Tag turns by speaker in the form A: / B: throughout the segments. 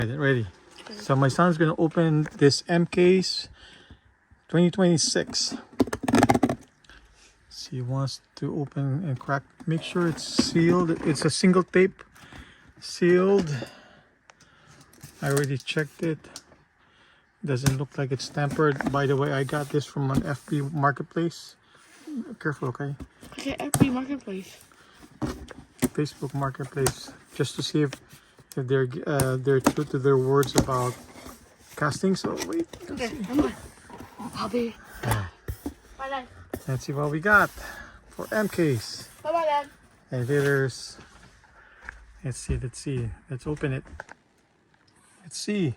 A: Ready. So my son's gonna open this M case 2026. So he wants to open and crack. Make sure it's sealed. It's a single tape sealed. I already checked it. Doesn't look like it's tampered. By the way, I got this from an FB Marketplace. Careful, okay?
B: Okay, FB Marketplace.
A: Facebook Marketplace, just to see if they're true to their words about casting. So wait,
B: Okay, come on. I'll be. Bye, Dad.
A: let's see what we got for M case.
B: Bye, Dad.
A: And there's, let's see, let's open it. Let's see.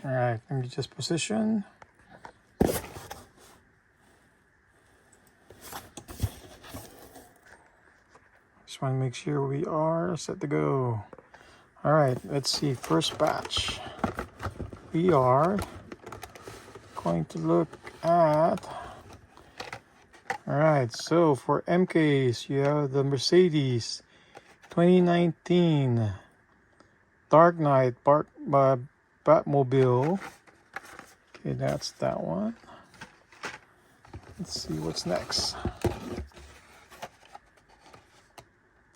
A: All right, let me just position. Just want to make sure we are set to go. All right, let's see. First batch. We are going to look at. All right, so for M case, you have the Mercedes 2019 Dark Knight Batmobile. Okay, that's that one. Let's see what's next.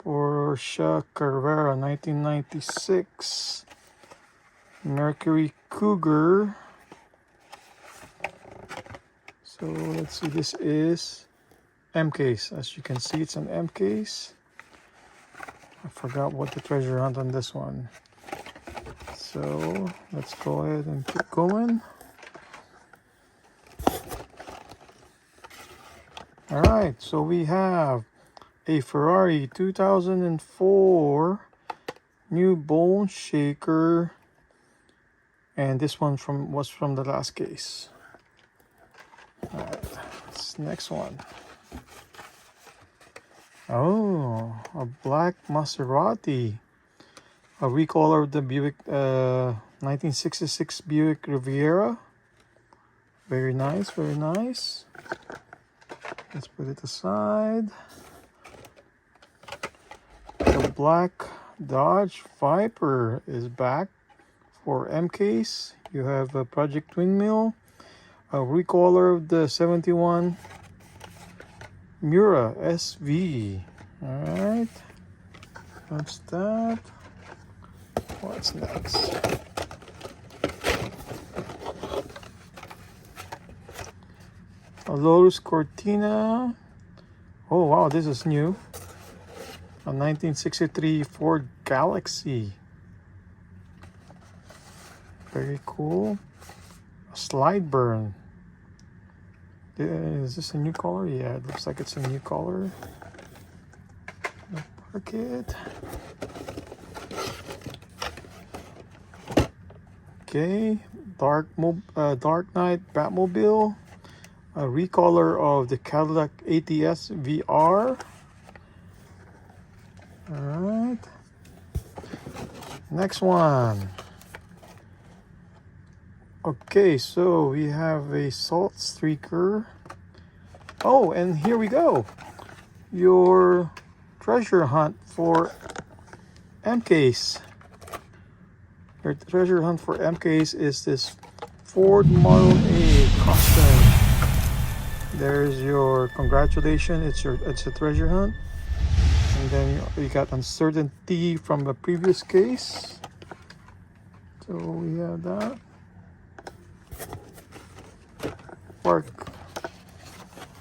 A: Porsche Carrera 1996 Mercury Cougar. So let's see, this is M case. As you can see, it's an M case. I forgot what the treasure hunt on this one. So let's go ahead and keep going. All right, so we have a Ferrari 2004 new bone shaker, and this one was from the last case. All right, this next one. Oh, a black Maserati, a recolor of the Buick 1966 Buick Riviera. Very nice, very nice. Let's put it aside. The black Dodge Viper is back for M case. You have a Project Windmill, a recolor of the 71 Mura SV. All right, that's that. What's next? A Lotus Cortina. Oh wow, this is new. A 1963 Ford Galaxy. Very cool. A slide burn. Is this a new color? Yeah, it looks like it's a new color. Park it. Okay, Dark Knight Batmobile. A recolor of the Cadillac ATS VR. All right. Next one. Okay, so we have a Salt Streaker. Oh, and here we go. Your treasure hunt for M case. Your treasure hunt for M case is this Ford Model A Custom. There's your congratulations. It's a treasure hunt. And then you got uncertainty from the previous case. So we have that. Park.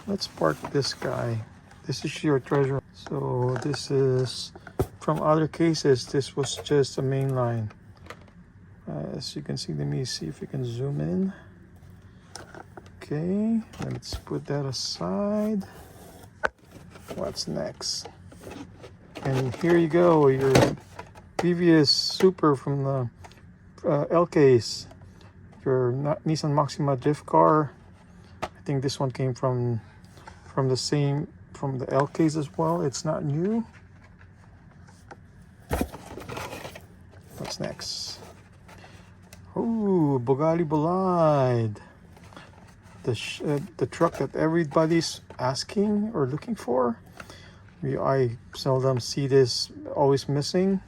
A: Let's park this guy. This is your treasure. So this is from other cases. This was just a main line. As you can see, let me see if we can zoom in. Okay, let's put that aside. What's next? And here you go, your previous Super from the L case. Your Nissan Maxima drift car. I think this one came from the L case as well. It's not new. What's next? Oh, Bugatti Bolide. The truck that everybody's asking or looking for. I seldom see this, always missing.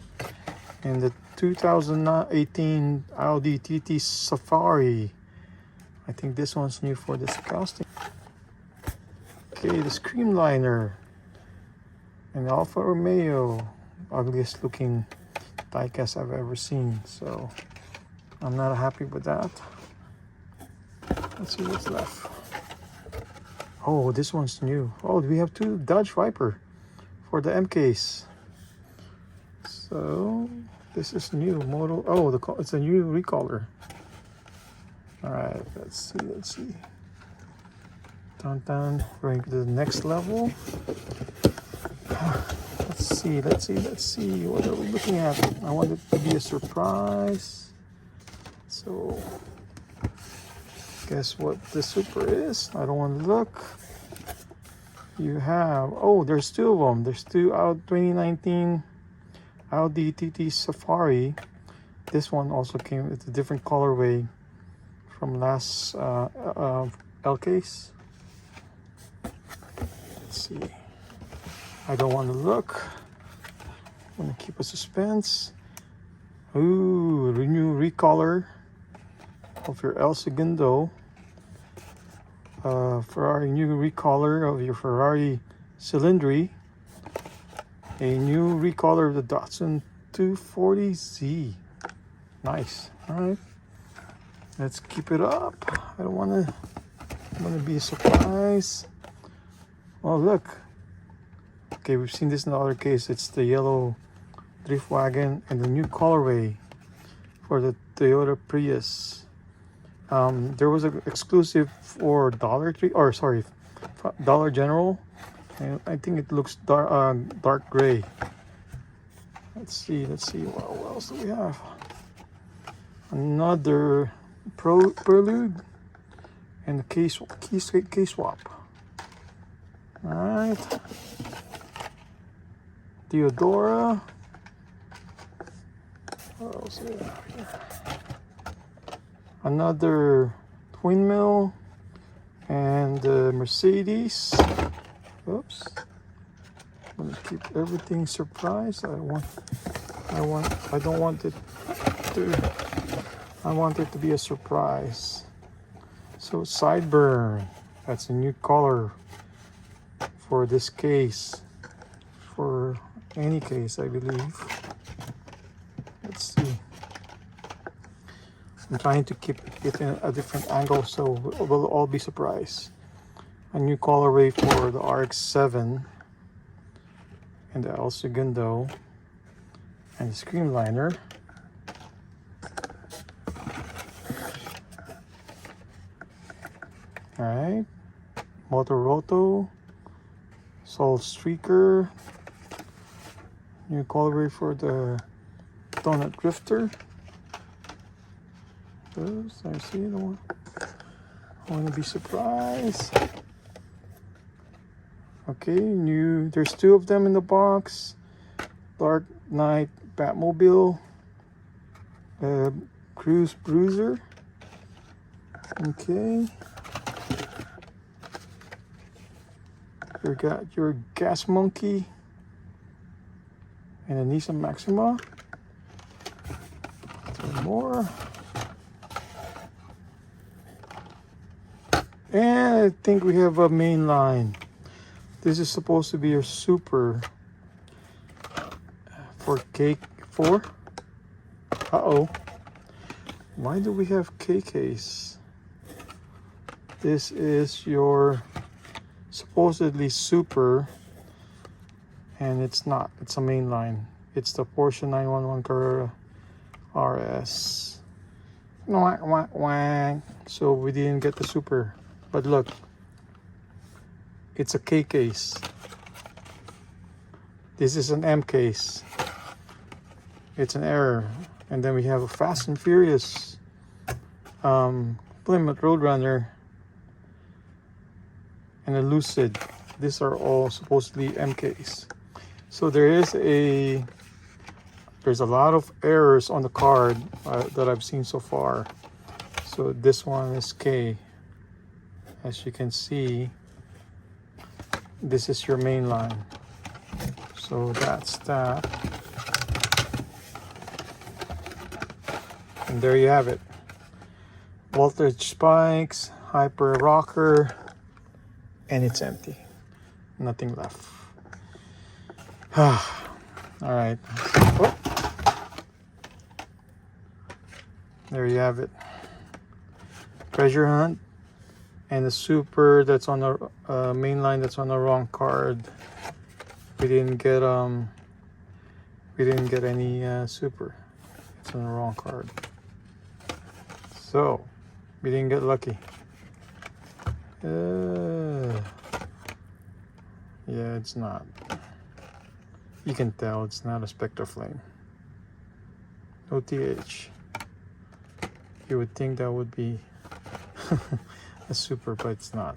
A: And 2018 Audi TT Safari. I think this one's new for this casting. Okay, the Screamliner. An Alfa Romeo. Ugliest looking diecast I've ever seen. So I'm not happy with that. Let's see what's left. Oh, this one's new. Oh, we have two Dodge Viper for the M case. So this is new model. Oh, it's a new recolor. All right, let's see. Down, going to the next level. Let's see. What are we looking at? I want it to be a surprise. So, guess what the super is? I don't want to look. You have, oh, there's two of them. There's two out 2019 Audi TT Safari. This one also came with a different colorway from last L case. Let's see. I don't want to look. I'm gonna keep a suspense. Ooh, new recolor of your El Segundo. Ferrari new recolor of your Ferrari Cylindri. A new recolor of the Datsun 240Z. Nice. All right. Let's keep it up. I don't want to be a surprise. Oh, look. Okay, we've seen this in the other case. It's the yellow drift wagon and the new colorway for the Toyota Prius. There was an exclusive for Dollar General, and I think it looks dark gray. Let's see. What else do we have? Another Prelude and the case swap. All right. Theodora. What else do we have here? Another twin mill and Mercedes. Oops. I'm gonna keep everything surprised. I want it to be a surprise. So Sideburn. That's a new color for this case. For any case, I believe. Let's see. I'm trying to keep it in a different angle so we'll all be surprised. A new colorway for the RX-7 and the El Segundo and the Screamliner. All right, Motoroto, Soul Streaker, new colorway for the Donut Drifter. Oops, I see the one. I want to be surprised. Okay, new. There's two of them in the box. Dark Knight Batmobile, Cruise Bruiser. Okay. You got your Gas Monkey and a Nissan Maxima. Some more. And I think we have a main line. This is supposed to be your super for K4. Uh-oh. Why do we have KKs? This is your supposedly super, and it's not. It's a main line. It's the Porsche 911 Carrera RS. So we didn't get the super. But look, it's a K case. This is an M case. It's an error. And then we have a Fast and Furious Plymouth Roadrunner and a Lucid. These are all supposedly MKs. So there's a lot of errors on the card that I've seen so far. So this one is K. As you can see, this is your main line. So that's that. And there you have it. Voltage spikes, hyper rocker, and it's empty. Nothing left. All right. Oh. There you have it. Treasure hunt and the super that's on the main line that's on the wrong card. We didn't get any super. It's on the wrong card. So we didn't get lucky. Yeah, it's not. You can tell it's not a Spectre Flame. No TH. You would think that would be a super, but it's not.